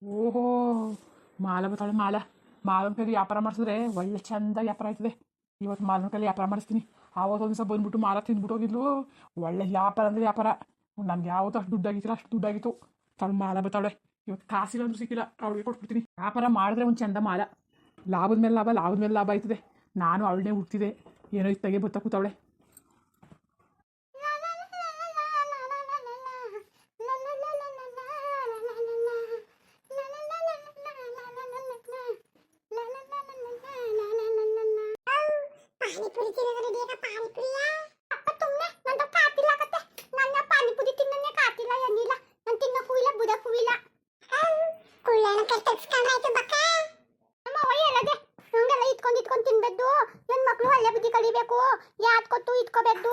ಓಹೋ, ಮಾಲ ಬತ್ತಾಳೆ ಮಾಲ. ಮಾಲನ ಕೈಲಿ ವ್ಯಾಪಾರ ಮಾಡಿಸಿದ್ರೆ ಒಳ್ಳೆ ಚಂದ ವ್ಯಾಪಾರ ಆಯ್ತದೆ. ಇವತ್ತು ಮಾಲನ ಕೈಲಿ ವ್ಯಾಪಾರ ಮಾಡಿಸ್ತೀನಿ. ಆವತ್ತು ಒಂದು ದಿವಸ ಬಂದ್ಬಿಟ್ಟು ಮಾಲ ತಿಂದ್ಬಿಟ್ಟು ಹೋಗಿದ್ಲು. ಒಳ್ಳೆ ವ್ಯಾಪಾರ ಅಂದರೆ ವ್ಯಾಪಾರ. ನನ್ಗೆ ಯಾವತ್ತೂ ಅಷ್ಟು ದುಡ್ಡಾಗಿತ್ತಿಲ್ಲ, ಅಷ್ಟು ದುಡ್ಡಾಗಿತ್ತು. ತಾಳು ಮಾಲ ಬತ್ತಾಳೆ. ಇವತ್ತು ಕಾಸಿಲ್ಲ ಅಂದ್ರೂ ಸಿಕ್ಕಿಲ್ಲ, ಅವಳಿಗೆ ಕೊಟ್ಬಿಡ್ತೀನಿ. ವ್ಯಾಪಾರ ಮಾಡಿದ್ರೆ ಒಂದು ಚಂದ ಮಾಲ. ಲಾಭದ ಮೇಲೆ ಲಾಭ, ಲಾಭದ ಮೇಲೆ ಲಾಭ ಆಯ್ತದೆ. ನಾನು ಅವಳನ್ನೇ ಹುಡ್ತಿದ್ದೆ, ಏನೋ ಇತ್ತಾಗೆ ಬತ್ತ ಕೂತವಳೆ. ಯಾತ್ಕೊತ್ತು ಇಟ್ಕೋಬೇಕು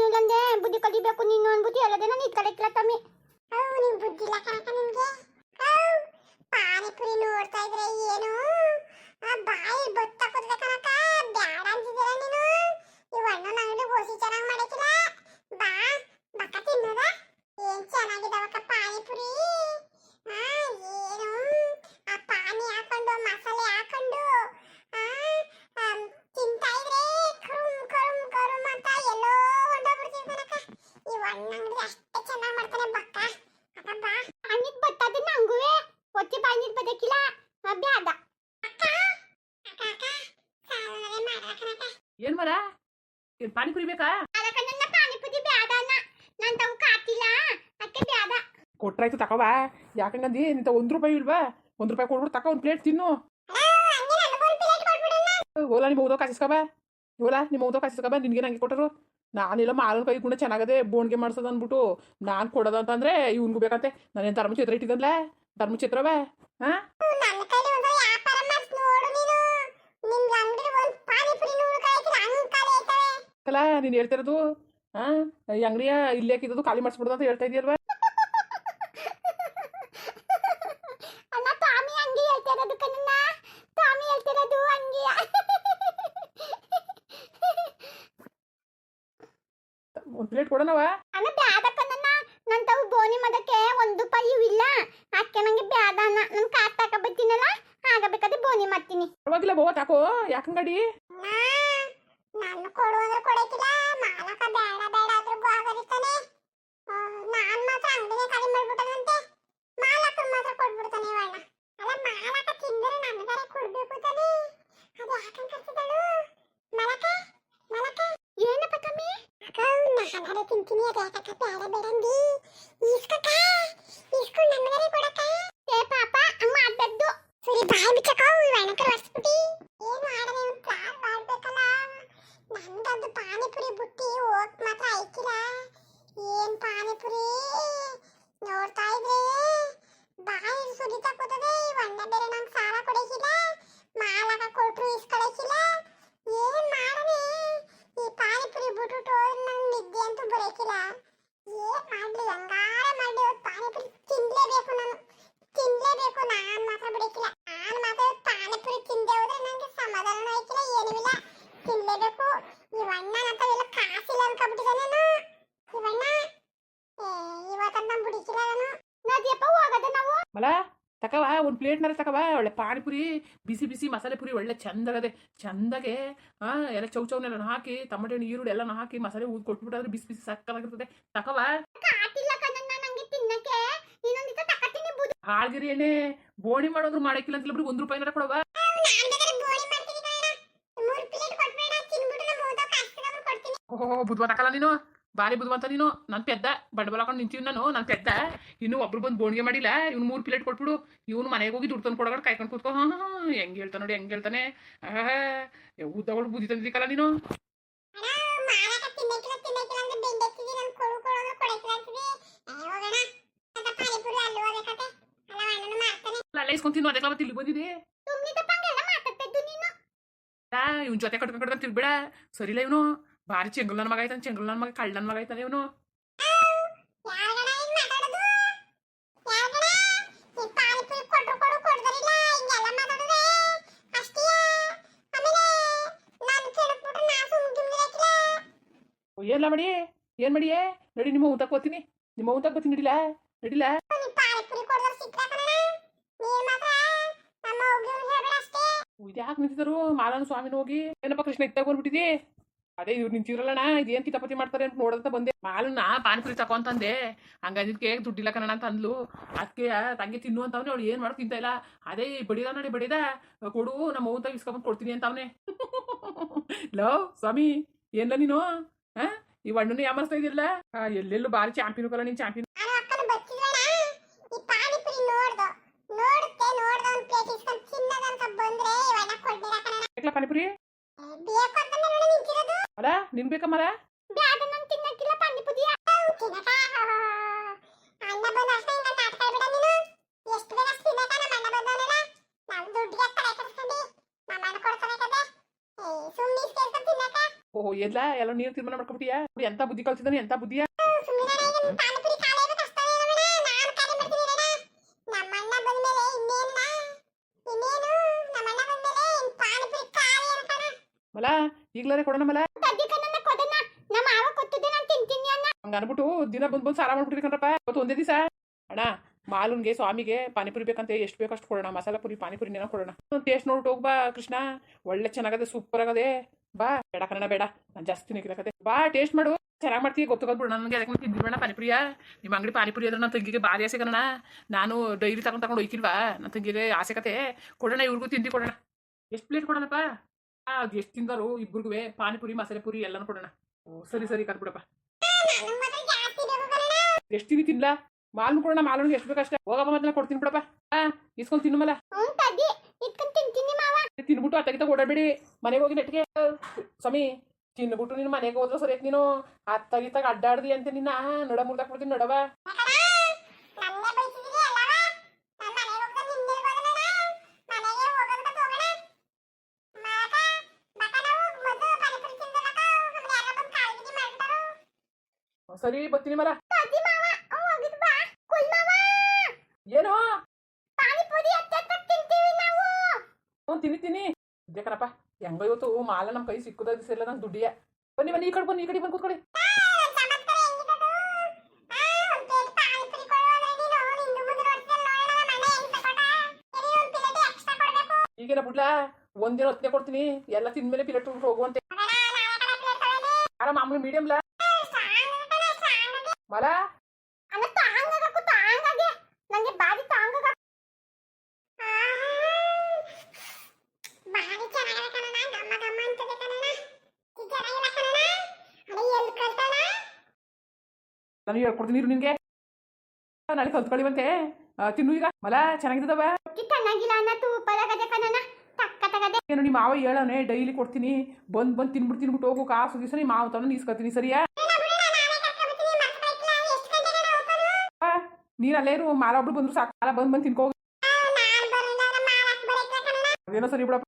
ಇಲ್ಲಂದೆ ಬುದ್ಧಿ ಕಲಿಬೇಕು ನೀನು ಅನ್ಬುದ್ಧಿ ಅಲ್ಲದೆ ನಾನು ಇಟ್ಕೊಳಕ್ಕಿಲ್ಲ ತಮ್ಮಿ. ನಿಂಗೆ ಬುದ್ಧಿ ಇಲ್ಲ ಕಣಕ ನಿಮ್ಗೆ. ಪಾನಿಪುರಿ ನೋಡ್ತಾ ಇದ್ರೆ ಏನು ಬಾಯಿ ಬೊತ್ತ ಕೊಡ್ದೆ ಕಣಕ. ಬ್ಯಾಡ ಅಂತಿದ್ದೀರ ನೀನು. ಈ ಅಣ್ಣನ ಅಂಗಡಿ ಗೋಸಿ ಚೆನ್ನಾಗಿ ಮಾಡಕ್ಕಿಲ್ಲ. ಬಾ ಬಕ್ಕ ತಿನ್ನೋದ. ಏನ್ ಚೆನ್ನಾಗಿದಾವಕ್ಕ ಪಾನಿಪುರಿ. ಏನು ಆ ಪಾನಿ ಹಾಕೊಂಡು ಮಸಾಲೆ ಹಾಕೊಂಡು ತಿಂತಾ ಇದ್ರೆ ಕರುಮ್ ಕರುಮ್ ಕರುಮ್ ಅಂತ ಎಲ್ಲೋ ಹೊಂಡೋಗ್ಬಿಡ್ತೀವಿ ಕಣಕ. ಈ ಅಣ್ಣಂಗಡಿ ಅಷ್ಟೇ ಚೆನ್ನಾಗಿ ಮಾಡ್ತಾನೆ ಬಕ್ಕ. ಅಕ್ಕ ಬಾ ಪಾನಿದ್ ಬತ್ತದ ನಂಗುವೆ ಒತ್ತಿ ಪಾನಿದ್ ಬದಕಿಲ್ಲ ಬ್ಯಾಡ. ಅಕ್ಕ ಅಕ್ಕ ಅಕ್ಕ ಸಾಲನೆ ಮಾಡಕನಕ. ಏನು ಮರ, ಏನು ಪಾನಿಪುರಿ ಬೇಕಾ? ಅದಕ್ಕ ನನ್ನ ಪಾನಿಪುರಿ ಬ್ಯಾಡ ಅಣ್ಣ. ನಾನು ತಾವು ಕಾತಿಲ್ಲ ಅಕ್ಕೆ ಬ್ಯಾಡ. ಕೊಟ್ರಾಯ್ತು ತಗೋವಾ. ಯಾಕಂಗಂದು ನಿಂತ ₹1 ಇಲ್ವಾ? ₹1 ಕೊಡ್ಬಿಟ್ಟು ತಗೋ, ಒಂದು ಪ್ಲೇಟ್ ತಿನ್ನು. ಓಲಾ ನಿಮ್ಮ ಊದೋ ಕಾಸಿಸ್ಕಬ. ಓಲಾ ನಿಮ್ಮ ಊದೋ ಕಾಸಿಸ್ಕಬ. ನಿನ್ಗೆ ನಂಗೆ ಕೊಟ್ಟರು. ನಾನೆಲ್ಲ ಮಾಲನ ಕೈ ಗುಣ ಚೆನ್ನಾಗದೆ ಬೋಣಿಗೆ ಮಾಡ್ಸೋದು ಅಂದ್ಬಿಟ್ಟು ನಾನು ಕೊಡೋದು ಅಂತಂದ್ರೆ ಇವ್ನಿಗೂ ಬೇಕಂತೆ. ನಾನೇನು ಧರ್ಮಚಿತ್ರ ಇಟ್ಟಿದ್ದಲ್ಲ, ಧರ್ಮಚಿತ್ರವೇ. ಹಾಂ ನನ್ನ ಕೈಲಿ ಒಂದು ವ್ಯಾಪಾರ ಮಾಡ್ಸ್ ನೋಡು ನೀನು. ನಿಮ್ ಅಂಗಡಿ ಒಂದು ಪಾನಿಪುರಿ ನೋಡು ಕಾಯ್ತಿಲ್ಲ ಅಂಕಾಲ ಐತವೆ. ಅಲ್ಲ ನೀನು ಹೇಳ್ತಿರೋದು. ಹಾಂ ಈ ಅಂಗಡಿಯ ಇಲ್ಲೇ ಹಾಕಿದ್ದು ಖಾಲಿ ಮಾಡಿಸ್ಬಿಡೋದು ಅಂತ ಹೇಳ್ತಾ ಇದೆಯಲ್ವಾ? ಅಣ್ಣ ಟಾಮಿ ಅಂಗಿ ಹೇಳ್ತಿರೋದು ಕಣ್ಣ. ಟಾಮಿ ಹೇಳ್ತಿರೋದು ಅಂಗಿಯ. ಒಂದು ಪ್ಲೇಟ್ ಕೊಡೋಣವ. ಅಣ್ಣ ಬ್ಯಾಡ ಕಣ್ಣ. ನನ್ನ ತಾವು ಬೋನಿ ಮಾಡೋಕ್ಕೆ ₹1 ಇಲ್ಲ. ಅಕ್ಕೆ ನಂಗೆ ಬ್ಯಾಡ ಅಣ್ಣ. ನಾನು ಕಾರ್ ತಕ ಬರ್ತೀನಲ್ಲ ಆಗಬೇಕಾದ್ರೆ ಬೋನಿ ಮಾಡ್ತೀನಿ. ಪರವಾಗಿಲ್ಲ ಬೋವ ತಾಕೋ. ಯಾಕಂಗಡಿ ನಾನು ಕೊಡು ಅಂದ್ರೆ ಕೊಡಕ್ಕಿಲ್ಲ. ಮಾಲಕ ಬೇಡ ಬೇಡ ಆದ್ರೂ ಗೋಗರಿತಾನೆ. ನಾನು ಮಾತ್ರ ಅಂಗಡಿಗೆ ಖಾಲಿ ಮಾಡ್ಬಿಟ್ಟನಂತೆ. ಮಾಲಕರು ಮಾತ್ರ ಕೊಟ್ಬಿಡ್ತಾನೆ ಇವಣ್ಣ. ಅಲ್ಲ ಮಾಲಕ ತಿಂದರೆ ನನಗಾರೆ ಕೊಡ್ಬೇಕು ತಾನೆ. ಅದು ಯಾಕಂತ ಕರ್ತಿದ್ದಳು ಮಾಲಕ. ಮಾಲಕ ಏನಪ್ಪ ಕಮ್ಮಿ ಅಕ್ಕ. ನಾನಾರೆ ತಿಂತೀನಿ, ಅದು ಯಾಕಕ್ಕ ಬೇಡ ಬೇಡ ಅಂದಿ. ಈಸ್ಕಕ್ಕ ಈಸ್ಕೊಂಡು ನಮಗಾರೆ ಕೊಡಕ್ಕ. ಏ ಪಾಪ ಹಂಗ ಮಾಡ್ಬಾರ್ದು. ಸರಿ ಬಾಯಿ ಬಿಚ್ಚಕ್ಕ. ಇವಣ್ಣಕರು ಹೊಸ್ಬಿಟ್ಟಿ ಏನು ಆಡನೆ ಒಂದು ಪ್ಲಾನ್ ಮಾಡ್ಬೇಕಲ್ಲ. ನಂದದು ಪಾನಿಪುರಿ ಬುಟ್ಟಿ ಹೋಗ್ ಮಾತ್ರ ಐಕಿಲ್ಲ. ಏನ್ ಪಾನಿಪುರಿ ನೋಡ್ತಾ ಇದ್ರೆ ಬಾಯಿ ಸುರಿತಾ ಕೂತದೆ. ಇವಣ್ಣ ಬೇರೆ ನಂಗೆ ಸಾಲ ಕೊಡಕ್ಕಿಲ್ಲ, ಮಾಲಕ ಕೊಟ್ರು ಇಸ್ಕೊಳಕ್ಕಿಲ್ಲ. ಏನ್ ಮಾಡನೆ ಈ ಪಾನಿಪುರಿ ಬಿಟ್ಬಿಟ್ಟು ಹೋದ್ರೆ ನಂಗೆ ನಿದ್ದೆ ಅಂತೂ ಬರೋಕ್ಕಿಲ್ಲ. ಏನ್ ಮಾಡ್ಲಿ, ಹಂಗಾರ ಮಾಡ್ಲಿ. ಇವತ್ತು ಪಾನಿಪುರಿ ತಿನ್ಲೇಬೇಕು ನಾನು, ತಿನ್ಲೇಬೇಕು. ನಾನು ಮಾತ್ರ ಬಿಡಕ್ಕಿಲ್ಲ. ನಾನು ಮಾತ್ರ ಪಾನಿಪುರಿ ತಿಂದೆ ಹೋದ್ರೆ ನಂಗೆ ಸಮಾಧಾನ ಆಯ್ಕಿಲ್ಲ, ಏನೂ ಇಲ್ಲ. ತಿನ್ಲೇಬೇಕು. ಇವಣ್ಣ ನಂತವೆಲ್ಲ ಕಾಸಿಲ್ಲ ಅನ್ಕೊಬಿಟ್ಟಿದ್ದಾನೆ. ಇವಣ್ಣ ಇವತ್ತಂತ ಬಿಡಿಕಿಲ್ಲ ನಾನು. ನದಿಯಪ್ಪ ಹೋಗದ ನಾವು. ಮಲ ತಕವ ಒಂದು ಪ್ಲೇಟ್ನಾರ ತಕವ. ಒಳ್ಳೆ ಪಾನಿಪುರಿ ಬಿಸಿ ಬಿಸಿ ಮಸಾಲೆ ಪುರಿ ಒಳ್ಳೆ ಚಂದಾಗದೆ. ಚಂದಾಗೆ ಎಲ್ಲ ಚೌಚೌನೆಲ್ಲ ಹಾಕಿ ಟೊಮೆಟೊ ಹಣ್ಣು ಈರುಳ್ಳಿ ಎಲ್ಲ ಹಾಕಿ ಮಸಾಲೆ ಊದ್ ಕೊಟ್ಬಿಟ್ಟಾದ್ರೆ ಬಿಸಿ ಬಿಸಿ ಸಕ್ಕತ್ತಾಗಿರ್ತದೆ. ತಕವ ಕಾಟಿಲ್ಲ ಕಣ್ಣ ನಂಗೆ ತಿನ್ನಕ್ಕೆ. ಇನ್ನೊಂದು ದಿವಸ ತಕತೀನಿ ಬುದು. ಹಾಳ್ಗಿರಿ ಎಣ್ಣೆ ಬೋಣಿ ಮಾಡೋದ್ರು ಮಾಡಕ್ಕಿಲ್ಲ ಅಂತ ಬಿಟ್ಟು ₹1 ಕೊಡವ. ಓಹೋ ಬುದ್ಧ ತಕಲ್ಲ ನೀನು. ಬಾರಿ ಬುದ್ಧವಂತ ನೀನು. ನಾನು ಪೆದ್ದ ಬಂಡವಾಳ ಹಾಕೊಂಡು ನಿಂತೀವಿ. ನಾನು ಪೆದ್ದ. ಇನ್ನು ಒಬ್ರು ಬಂದು ಬೋಣಿಗೆ ಮಾಡಿಲ್ಲ. ಇವ್ನು 3 ಪ್ಲೇಟ್ ಕೊಟ್ಬಿಡು. ಇವನು ಮನೆಗೆ ಹೋಗಿ ದುಡ್ಡು ತಂದು ಕೊಡೋಣ ಕಾಯ್ಕೊಂಡು ಕೂತ್ಕೊ. ಹಾಂ ಹೆಂಗೆ ಹೇಳ್ತಾನೆ ನೋಡಿ, ಹೆಂಗೆ ಹೇಳ್ತಾನೆ. ಉದ್ದಗಳು ಬುದ್ಧಿ ತಂದಿಕ್ಕಲ್ಲ ನೀನು. ಅಲ್ಲ ಇಸ್ಕೊಂತೀನಿ. ಅದಕ್ಕೆ ಮತ್ತೆ ಇಲ್ಲಿ ಬಂದಿದೆ. ಇವ್ನ ಜೊತೆ ಕಟ್ಕೊಂಡು ತಿರ್ಬೇಡ. ಸರಿಲ್ಲ ಇವನು. ಭಾರಿ ಚೆಂಗಲ್ ನನ್ನ ಮಗ ಆಯ್ತಾನೆ. ಚೆಂಗಲ್ ನನ್ನ ಮಗ, ಕಳ್ಳ ನನ್ನ ಮಗ ಆಯ್ತಾನೆ ಇವನು. ಏನಿಲ್ಲ ಮಾಡಿ, ಏನು ಮಾಡಿಯೇ ನಡಿ. ನಿಮ್ಮ ಊಟಕ್ಕೆ ಹೋಗ್ತೀನಿ, ನಿಮ್ಮ ಊಟಕ್ಕೆ ಬರ್ತೀನಿ. ನಡಿಲ್ಲ ನಡಿಲ್ಲ. ಇದ್ಯಾಕೆ ನಿಂತಿದ್ರು ಮಾಲನ ಸ್ವಾಮಿನ ಹೋಗಿ ಏನಪ್ಪ ಕೃಷ್ಣ ಇತ್ತಾಗ ಬಂದ್ಬಿಟ್ಟಿದಿ ಅದೇ ಇವ್ರು ನಿಂತಿರಲ್ಲಣ್ಣ ಇದೇನ್ ಕಿತಾಪತಿ ಮಾಡ್ತಾರೆ ಅಂತ ನೋಡಂತ ಬಂದೆ ಮಾಲನ್ನ ಪಾನಿಪುರಿ ತಕೊ ಅಂತಂದೆ ಹಂಗಂದಿದ್ಕೆ ದುಡ್ಡಿಲ್ಲ ಕಣ ಅಂತ ಅಂದ್ಲು ಅದಕ್ಕೆ ತಂಗಿ ತಿನ್ನು ಅಂತವ್ನೆ ಅವಳು ಏನ್ ಮಾಡೋದು ತಿಂತ ಇಲ್ಲ ಅದೇ ಬಡಿದ ನೋಡಿ ಬಡಿದ ಕೊಡು ನಮ್ಮ ಅವ್ವಂತ ಇಸ್ಕೊಂಬಂದು ಕೊಡ್ತೀನಿ ಅಂತವ್ನೆ ಲೋ ಸ್ವಾಮಿ ಏನ್ಲ ನೀನು ಈ ಹಣ್ಣನ್ನು ಯಾಮರ್ಸ್ತಾ ಇದೆಯಲ್ಲ ಎಲ್ಲೆಲ್ಲೂ ಬಾರಿ ಚಾಂಪಿಯನ್ ಕಲ ನೀನ್ ಚಾಂಪಿಯನ್ ನಾನು ಅಕ್ಕನ ಬಚ್ಚಿದ್ರಣ ಈ ಪಾನಿಪುರಿ ನೋಡ್ದೆ ಒಂದು ಪ್ಲೇಟ್ ಇಸ್ಕೊಂಡು ತಿನ್ನದಂತ ಬಂದ್ರೆ ಇವಣ್ಣ ಕೊಡ್ದಿರ ಕಣ ಬೇಕಲ್ಲ ಪಾನಿಪುರಿ ಬೇಕು ಅಂತ ನಾನು ನಿಂತಿರೋದು ಅಲ್ಲ ನಿನ್ ಬೇಕಮ್ಮರ ಬ್ಯಾಡ ನಾನು ತಿನ್ನಕ್ಕಿಲ್ಲ ಪಾನಿಪುರಿ ತಿನ್ನಕ ಅಣ್ಣ ಬಂದ ಅಷ್ಟೇ ಹಿಂಗ ನಾಟಕ ಬಿಡ ನೀನು ಎಷ್ಟು ಬೇಗ ತಿನ್ನಕ ನಮ್ಮ ಅಣ್ಣ ಬಂದವನಲ್ಲ ನಾವು ದುಡ್ಡಿಗೆ ತಲೆ ಕಟ್ಸ್ಕೊಂಡು ನಮ್ಮ ಅಣ್ಣ ಕೊಡ್ತಾನೆ ಕದೆ ಸುಮ್ಮನೆ ಇಸ್ಕೊಂಡು ತಿನ್ನಕ ಓಹೋ ಎಲ್ಲ ನೀರು ತೀರ್ಮಾನ ಮಾಡ್ಕೊಬಿಟ್ಟಿಯಾ ಎಂತ ಬುದ್ಧಿ ಕಲ್ಸಿದಾನೆ ಎಂತ ಬುದ್ಧಿಯ ಸುಮ್ಮನೆ ಪಾನಿಪುರಿ ಕಾಲೇಜ್ ಕಷ್ಟನೇ ಇರಬೇಡ ನಾನು ಕಾರ್ಯ ಮಾಡ್ತೀನಿ ಇರಣ ನಮ್ಮ ಅಣ್ಣ ಬಂದ್ಮೇಲೆ ಇನ್ನೇನು ನಮ್ಮ ಅಣ್ಣ ಬಂದ್ಮೇಲೆ ಪಾನಿಪುರಿ ಕಾಲೇ ಇರಕಣ ಮಲ ಈಗ್ಲಾರೆ ಕೊಡೋಣ ಮಲ ತದ್ದಿಕನ್ನ ಕೊಡನ ನಮ್ಮ ಮಾವ ಕೊಟ್ಟಿದ್ದೆ ನಾನು ತಿಂತೀನಿ ಅಣ್ಣ ಹಂಗ ಅನ್ಬಿಟ್ಟು ದಿನ ಬಂದ್ ಸಾರ ಮಾಡ್ಬಿಟ್ರಿ ಕಣ್ರಪ್ಪ ಇವತ್ತು ಒಂದೇ ದಿವಸ ಅಣ್ಣ ಮಾಲನ್ಗೆ ಸ್ವಾಮಿಗೆ ಪಾನಿಪುರಿ ಬೇಕಂತ ಎಷ್ಟು ಬೇಕಷ್ಟು ಕೊಡೋಣ ಮಸಾಲ ಪುರಿ ಪಾನಿಪುರಿ ಏನೋ ಕೊಡೋಣ ಟೇಸ್ಟ್ ನೋಡ್ಬಿಟ್ಟು ಹೋಗ್ಬಾ ಕೃಷ್ಣ ಒಳ್ಳೆ ಚೆನ್ನಾಗದೆ ಸೂಪರ್ ಆಗದೆ ಬಾ ಬೇಡ ಕನ್ನಡ ಬೇಡ ನಾನು ಜಾಸ್ತಿ ತಿನ್ನಕ್ಕಿರಕತೆ ಬಾ ಟೇಸ್ಟ್ ಮಾಡು ಚೆನ್ನಾಗಿ ಮಾಡ್ತೀವಿ ಗೊತ್ತಾಗೋದು ನನಗೆ ಅದಕ್ಕೆ ತಿಂದಿಬೇಡ ಪಾನಿಪುರಿಯ ನಿಮ್ಮ ಅಂಗಡಿ ಪಾನಿಪುರಿ ಅಂದ್ರೆ ನನ್ನ ತಂಗಿಗೆ ಭಾರಿ ಆಸೆ ಕಣ ನಾನು ಡೈರಿ ತಗೊಂಡು ಹೋಯ್ಕಿಲ್ವಾ ನನ್ನ ತಂಗಿಗೆ ಆಸೆ ಕತೆ ಕೊಡೋಣ ಇವ್ರಿಗೂ ತಿಂಡಿ ಕೊಡೋಣ ಎಷ್ಟು ಪ್ಲೇಟ್ ಕೊಡೋಣಪ್ಪ ಅದು ಎಷ್ಟು ತಿಂದರು ಇಬ್ಬರಿಗೂ ಪಾನಿಪುರಿ ಮಸಾಲೆ ಪುರಿ ಎಲ್ಲನೂ ಕೊಡೋಣ ಓ ಸರಿ ಕರ್ಬಿಡಪ್ಪ ಎಷ್ಟು ತಿಂಡಿ ತಿನ್ಲಾ ಮಾಲ್ನು ಕೊಡೋಣ ಮಾಲನ್ಗೆ ಎಷ್ಟು ಬೇಕಷ್ಟೇ ಹೋಗಪ್ಪ ಮತ್ತೆ ಕೊಡ್ತೀನಿ ಬಿಡಪ್ಪ ಇಸ್ಕೊಂಡು ತಿನ್ನು ಮಲ ತಿನ್ಬಿಟ್ಟು ಅತ್ತಗಿತ ಓಡಾಡಬೇಡಿ ಮನೆಗೆ ಹೋಗಿ ನೆಟ್ಟಿಗೆ ಸ್ವಾಮಿ ತಿನ್ಬಿಟ್ಟು ನೀನು ಮನೆಗೆ ಹೋದ್ರು ಸರಿ ನೀನು ಅತ್ತಗಿತಾಗ ಅಡ್ಡಾಡ್ದಿ ಅಂತ ನಿನ್ನ ನಡ ಮುರ್ದಾಕ್ಬಿಡ್ತೀನಿ ನಡವ ಸರಿ ಬರ್ತೀನಿ ಮಲ ಏನು ತಿನ್ನಿ ಇದೇಕನಪ್ಪ ಹೆಂಗ ಇವತ್ತು ಮಾಲ ನಮ್ಮ ಕೈ ಸಿಕ್ಕುದ ದಿವಸ ನಂಗೆ ದುಡ್ಡಿಯ ಬನ್ನಿ ಈ ಕಡೆ ಬಂದು ಕೂತ್ಕೊಳ್ಳಿ ಈಗೇನ ಬಿಡ್ಲಾ ಒಂದಿನ ಹೊತ್ತನೆ ಕೊಡ್ತೀನಿ ಎಲ್ಲ ತಿಂದ್ಮೇಲೆ ಪ್ಲೇಟ್ ಹೋಗುವಂತೆ ಮಾಮೂಲಿ ಮೀಡಿಯಂ ಲಾ ಮಲ ನಾನು ಹೇಳ್ಕೊಡ್ತೀನಿ ನಿನ್ಗೆ ನಾಳೆ ಕಲ್ತ್ಕೊಳ್ಳಿವಂತೆ ತಿನ್ನು ಈಗ ಮಲ ಚೆನ್ನಾಗಿದ್ದವ ಏನು ನಿಮ್ಮ ಮಾವ ಹೇಳೋನೆ ಡೈಲಿ ಕೊಡ್ತೀನಿ ಬಂದು ತಿನ್ಬಿಟ್ಟು ಹೋಗು ಕಾಸು ದಿವಸ ನಿಮ್ಮ ಮಾವ ತನ ನೀಸ್ಕೊತೀನಿ ಸರಿಯಾ ನೀನು ಅಲ್ಲೇ ಇರು ಮಾಲ ಒಬ್ರು ಬಂದ್ರು ಸಾಕು ಮಾಲ ಬಂದು ತಿನ್ಕೋ ಅದೇನೋ ಸರಿ ಬಿಡಪ್ಪ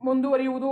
ಮುಂದುವರಿಯುವುದು